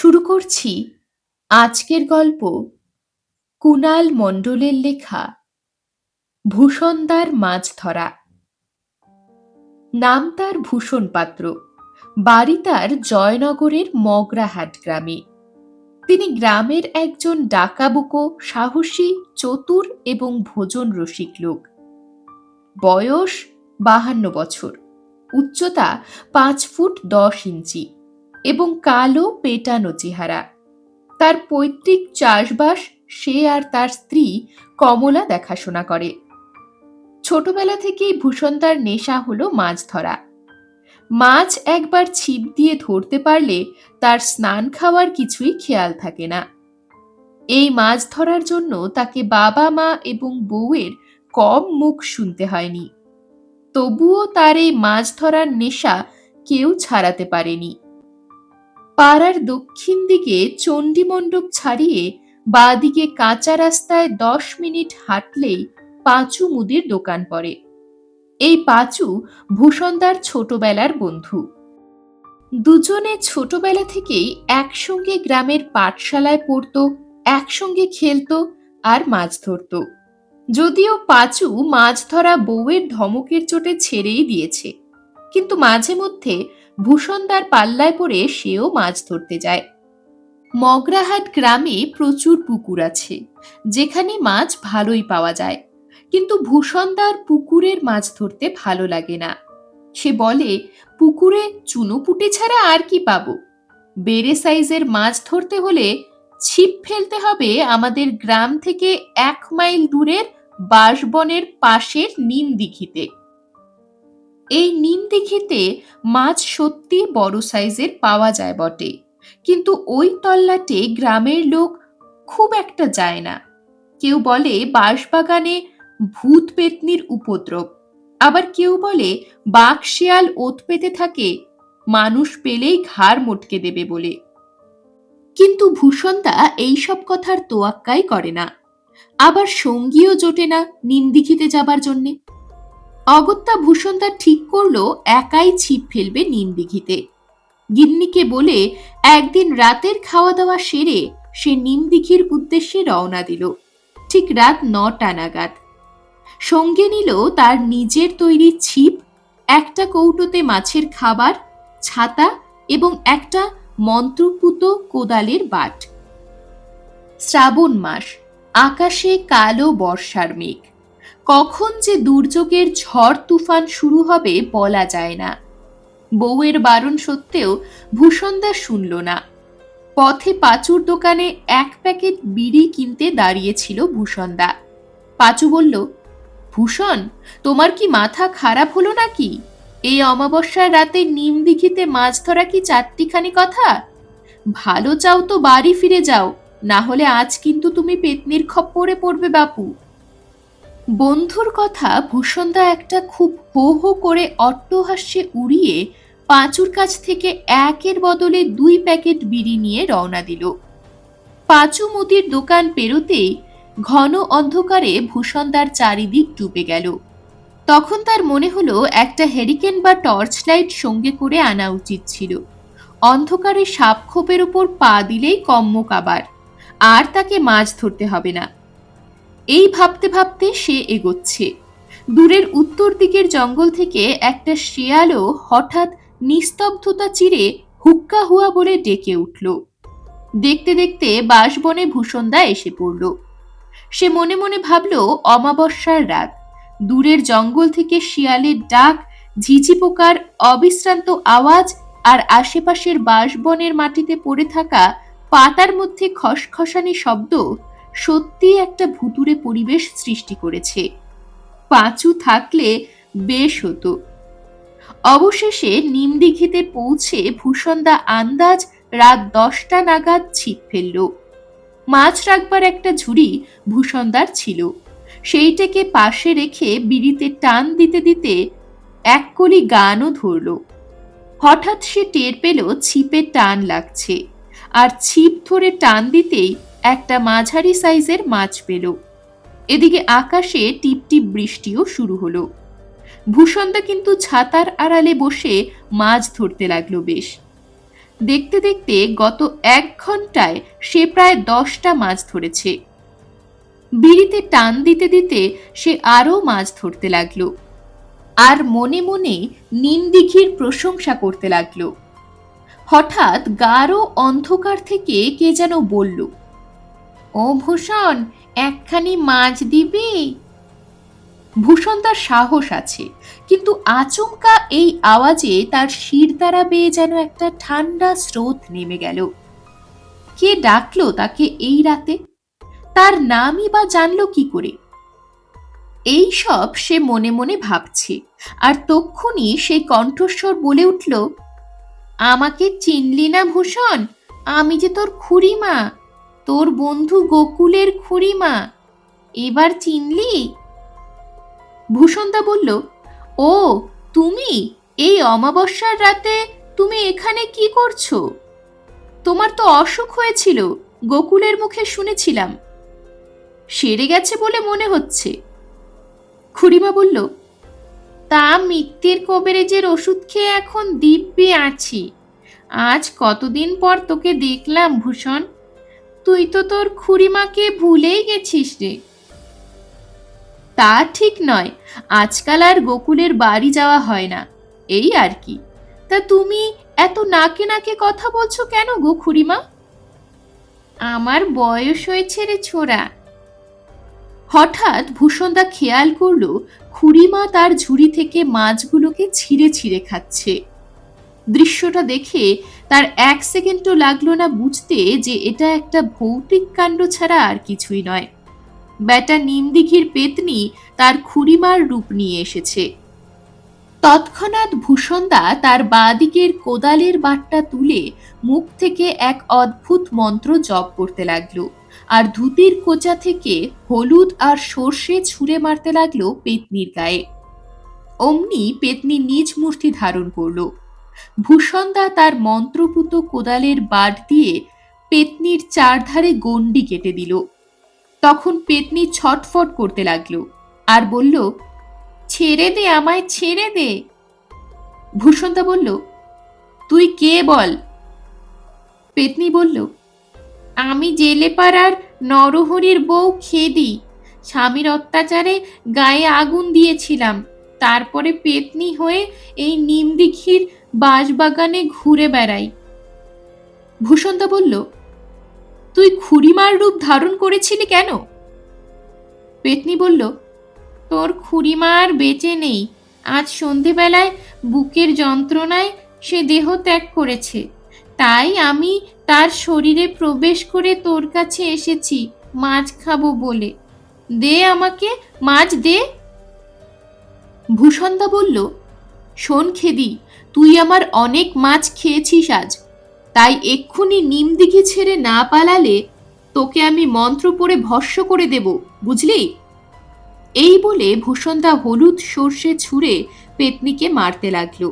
শুরু করছি আজকের গল্প কুনাল মণ্ডলের লেখা ভূষণদার মাছ ধরা। নাম তার ভূষণ পাত্র, বাড়ি তার জয়নগরের মগরাহাট গ্রামে। তিনি গ্রামের একজন ডাকাবুকো, সাহসী, চতুর এবং ভোজন রসিক লোক। বয়স 52 বছর, উচ্চতা 5 ফুট 10 ইঞ্চি এবং কালো পেটানো চেহারা। তার পৈতৃক চাষবাস সে আর তার স্ত্রী কমলা দেখাশোনা করে। ছোটবেলা থেকেই ভূষণদার নেশা হলো মাছ ধরা। মাছ একবার ছিপ দিয়ে ধরতে পারলে তার স্নান খাওয়ার কিছুই খেয়াল থাকে না। এই মাছ ধরার জন্য তাকে বাবা মা এবং বউয়ের কম মুখ শুনতে হয়নি। তবুও তার এই মাছ ধরার নেশা কেউ ছাড়াতে পারেনি। পাড়ার দক্ষিণ দিকে চণ্ডীমণ্ডপ ছাড়িয়ে বাঁদিকে কাঁচা রাস্তায় 10 মিনিট হাঁটলেই পাঁচু মুদির দোকান পড়ে। এই পাঁচু ভূষণদার ছোটবেলার বন্ধু। দুজনে ছোটবেলা থেকেই একসঙ্গে গ্রামের পাঠশালায় পড়তো, একসঙ্গে খেলতো আর মাছ ধরতো। যদিও পাঁচু মাছ ধরা বউয়ের ধমকের চোটে ছেড়েই দিয়েছে, কিন্তু মাঝে মধ্যে ভূষণদার পাল্লায় পড়ে সেও মাছ ধরতে যায়। মগরাহাট গ্রামে প্রচুর পুকুর আছে, যেখানে মাছ ভালোই পাওয়া যায়, কিন্তু ভূষণদার পুকুরের মাছ ধরতে ভালো লাগে না। সে বলে, পুকুরে চুনোপুটি ছাড়া আর কি পাবো? বেড়ে সাইজের মাছ ধরতে হলে ছিপ ফেলতে হবে আমাদের গ্রাম থেকে 1 মাইল দূরের বাঁশবনের পাশের নিম দিঘিতে। এই নিম দিঘিতে মাছ সত্যি বড় সাইজের পাওয়া যায় বটে, কিন্তু ওই তল্লাটে গ্রামের লোক খুব একটা যায় না। কেউ বলে বাঁশবাগানে ভূত পেতনির উপদ্রব, আবার কেউ বলে বাঘ শেয়াল ওত পেতে থাকে, মানুষ পেলেই ঘাড় মটকে দেবে বলে। কিন্তু ভূষণদা এইসব কথার তোয়াক্কাই করে না, আবার সঙ্গীও জোটে না নিমদিঘিতে যাবার জন্যে। অগত্যা ভূষণদা ঠিক করলো একাই ছিপ ফেলবে নিমদিঘিতে। গিন্নিকে বলে একদিন রাতের খাওয়া দাওয়া সেরে সে নিমদিঘির উদ্দেশ্যে রওনা দিল, ঠিক রাত 9টা নাগাদ। সঙ্গে নিল তার নিজের তৈরি ছিপ, একটা কৌটোতে মাছের খাবার, ছাতা এবং একটা মন্ত্রপুত কোদালের বাট। শ্রাবণ মাস, আকাশে কালো বর্ষার মেঘ। কখন যে দুর্যোগের ঝড় তুফান শুরু হবে বলা যায় না। বউয়ের বারণ সত্ত্বেও ভূষণদা শুনল না। পথে পাঁচুর দোকানে 1 প্যাকেট বিড়ি কিনতে দাঁড়িয়েছিল ভূষণদা। পাঁচু বলল, ভূষণ, তোমার কি মাথা খারাপ হলো নাকি? এই অমাবস্যার রাতে নিমদিঘিতে মাছ ধরা কি চারটিখানি কথা? ভালো চাও তো বাড়ি ফিরে যাও, না হলে আজ কিন্তু তুমি পেতনির খপ্পরে পড়বে বাপু। বন্ধুর কথা ভূষণদা একটা খুব হো হো করে অট্টহাস্যে উড়িয়ে পাঁচুর কাছ থেকে 1-এর বদলে 2 প্যাকেট বিড়ি নিয়ে রওনা দিল। পাঁচু মুদির দোকান পেরোতেই ঘন অন্ধকারে ভূষণদার চারিদিক ডুবে গেল। তখন তার মনে হলো একটা হেরিকেন বা টর্চ লাইট সঙ্গে করে আনা উচিত ছিল। অন্ধকারে সাপখোপের উপর পা দিলেই কম্মক আবার, আর তাকে মাছ ধরতে হবে না। এই ভাবতে ভাবতে সে এগোচ্ছে। দূরের উত্তর দিকের জঙ্গল থেকে একটা শেয়ালও হঠাৎ নিস্তব্ধতা চিরে হুক্কা হুয়া বলে ডেকে উঠল। দেখতে দেখতে বাঁশবনে ভূষণদা এসে পড়ল। সে মনে মনে ভাবল, অমাবস্যার রাত, দূরের জঙ্গল থেকে শিয়ালের ডাক, ঝিঝি পোকার অবিশ্রান্ত আওয়াজ আর আশেপাশের বাঁশবনের মাটিতে পড়ে থাকা পাতার মধ্যে খসখসানি শব্দ সত্যি একটা ভুতুড়ে পরিবেশ সৃষ্টি করেছে। পাঁচু থাকলে বেশ হতো। অবশেষে নিমদিঘিতে পৌঁছে ভূষণদা আন্দাজ রাত 10টা নাগাদ ছিপ ফেলল। মাছ রাখবার একটা ঝুড়ি ভূষণদার ছিল, সেইটাকে পাশে রেখে বিড়িতে টান দিতে দিতে এক কলি গানও ধরল। হঠাৎ সে টের পেল ছিপে টান লাগছে, আর ছিপ ধরে টান দিতেই একটা মাঝারি সাইজের মাছ পেল। এদিকে আকাশে টিপটিপ বৃষ্টিও শুরু হলো। ভূষণদা কিন্তু ছাতার আড়ালে বসে মাছ ধরতে লাগলো বেশ। দেখতে দেখতে গত 1 ঘন্টায় সে প্রায় 10টা মাছ ধরেছে। বিড়িতে টান দিতে দিতে সে আরো মাছ ধরতে লাগলো আর মনে মনে নিমদিঘির প্রশংসা করতে লাগলো। হঠাৎ গাঢ় অন্ধকার থেকে কে যেন বলল, ও ভূষণ, একখানি মাছ দিবি? ভূষণ তার সাহস আছে, কিন্তু আচমকা এই আওয়াজে তার শিরদাঁড়া বেয়ে যেন একটা ঠান্ডা স্রোত নেমে গেল। কে ডাকলো তাকে এই রাতে? তার নামই বা জানলো কি করে? এই সব সে মনে মনে ভাবছে, আর তক্ষুনি সেই কণ্ঠস্বর বলে উঠল, আমাকে চিনলি না ভূষণ? আমি যে তোর খুড়িমা, তোর বন্ধু গোকুলের খুড়িমা। এবার চিনলি? ভূষণদা বলল, ও তুমি? এই অমাবস্যার রাতে তুমি এখানে কি করছো? তোমার তো অসুখ হয়েছিল, গোকুলের মুখে শুনেছিলাম। সেরে গেছে বলে মনে হচ্ছে। খুড়িমা বলল, তা মৃত্যুর কবিরাজের ওষুধ খেয়ে এখন দিব্যি আছি। আজ কতদিন পর তোকে দেখলাম ভূষণ, তুই তো তোর খুড়িমাকে ভুলেই গেছিস রে। তা ঠিক নয়, আজকাল আর গোকুলের বাড়ি যাওয়া হয় না, এই আর কি। তা তুমি এত নাকে নাকে কথা বলছো কেন গো খুড়িমা? আমার বয়স হয়েছে রে ছোড়া। হঠাৎ ভূষণদা খেয়াল করলো খুড়িমা তার ঝুড়ি থেকে মাছগুলোকে ছিঁড়ে ছিঁড়ে খাচ্ছে। দৃশ্যটা দেখে তার 1 সেকেন্ডও লাগলো না বুঝতে যে এটা একটা ভৌতিক কাণ্ড ছাড়া আর কিছুই নয়। বেটা নিমদিঘির পেতনি তার খুড়িমার রূপ নিয়ে এসেছে। তৎক্ষণাৎ ভূষণদা তার বাঁদিকের কোদালের বাটটা তুলে মুখ থেকে এক অদ্ভুত মন্ত্র জপ করতে লাগলো, আর ধুতির কোচা থেকে হলুদ আর সর্ষে ছুঁড়ে মারতে লাগলো পেতনির গায়ে। অমনি পেতনি নিজ মূর্তি ধারণ করল। ভূষণদা তার মন্ত্রপুত কোদালের বাট দিয়ে পেতনির চারধারে গণ্ডি কেটে দিল। তখন পেতনি ছটফট করতে লাগলো আর বলল, ছেড়ে দে আমায়, ছেড়ে দে। ভূষণদা বলল, তুই কে বল? পেতনি বলল, আমি জেলে পাড়ার নরহরির বউ খেদি। স্বামীর অত্যাচারে গায়ে আগুন দিয়েছিলাম, তারপরে পেতনি হয়ে এই নিমদিঘির বাঁশবাগানে ঘুরে বেড়াই। ভূষণদা বলল, তুই খুড়িমার রূপ ধারণ করেছিলি কেন? পেতনি বলল, তোর খুড়িমা আর বেঁচে নেই। আজ সন্ধেবেলায় বুকের যন্ত্রণায় সে দেহ ত্যাগ করেছে, তাই আমি তার শরীরে প্রবেশ করে তোর কাছে এসেছি মাছ খাবো বলে। দে আমাকে মাছ দে। ভূষণদা বলল, শোন খেদি, তুই আমার অনেক মাছ খেয়েছিস আজ, তাই এক্ষুনি নিমদিঘি ছেড়ে না পালালে তোকে আমি মন্ত্র পড়ে ভস্ম করে দেব, বুঝলি? এই বলে ভূষণদা হলুদ সর্ষে ছুঁড়ে পেতনিকে মারতে লাগলো,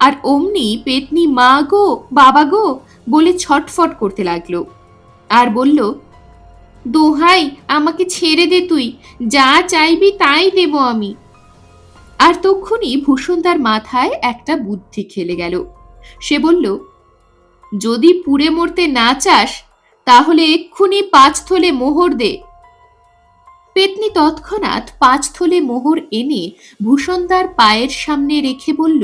আর অমনি পেতনি মা গো, বাবা গো বলে ছটফট করতে লাগলো আর বলল, দোহাই, আমাকে ছেড়ে দে, তুই যা চাইবি তাই দেব আমি। আর তক্ষুনি ভূষণদার মাথায় একটা বুদ্ধি খেলে গেল। সে বলল, যদি পুড়ে মরতে না চাস তাহলে এক্ষুনি 5 থলে মোহর দে। পেতনি তৎক্ষণাৎ 5 থলে মোহর এনে ভূষণদার পায়ের সামনে রেখে বলল,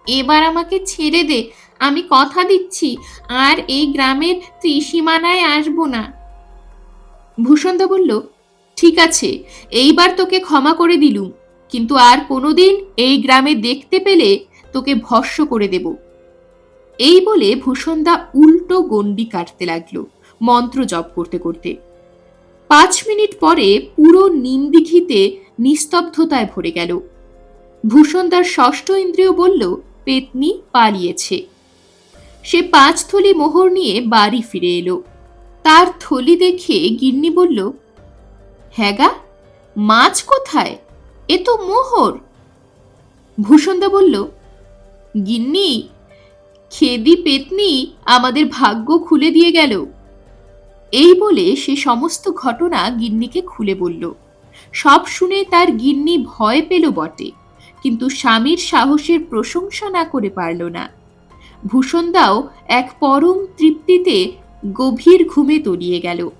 এবার আমাকে ছেড়ে দে, আমি কথা দিচ্ছি আর এই গ্রামের ত্রিসীমানায় আসবো না। ভূষণদা বলল, ঠিক আছে, এইবার তোকে ক্ষমা করে দিলুম, কিন্তু আর কোনোদিন এই গ্রামে দেখতে পেলে তোকে ভস্ম করে দেব। এই বলে ভূষণদা উল্টো গণ্ডি কাটতে লাগলো মন্ত্র জপ করতে করতে। 5 মিনিট পরে পুরো নিমদিঘিতে নিস্তব্ধতায় ভরে গেল। ভূষণদার ষষ্ঠ ইন্দ্রিয় বলল, পেতনি পালিয়েছে। সে 5 থলি মোহর নিয়ে বাড়ি ফিরে এলো। তার থলি দেখে গিন্নি বলল, হ্যাগা, মাছ কোথায়? এ তো মোহর। ভূষণদা বলল, গিন্নি, খেদি পেতনি আমাদের ভাগ্য খুলে দিয়ে গেল। এই বলে সে সমস্ত ঘটনা গিন্নিকে খুলে বলল। সব শুনে তার গিন্নি ভয় পেল বটে, কিন্তু স্বামীর সাহসের প্রশংসা না করে পারল না। ভূষণদাও এক পরম তৃপ্তিতে গভীর ঘুমে তলিয়ে গেল।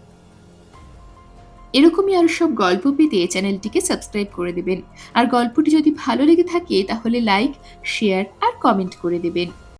এরকমই আরো সব গল্প পেতে চ্যানেলটিকে সাবস্ক্রাইব করে দেবেন। আর গল্পটি যদি ভালো লেগে থাকে তাহলে লাইক, শেয়ার আর কমেন্ট করে দেবেন।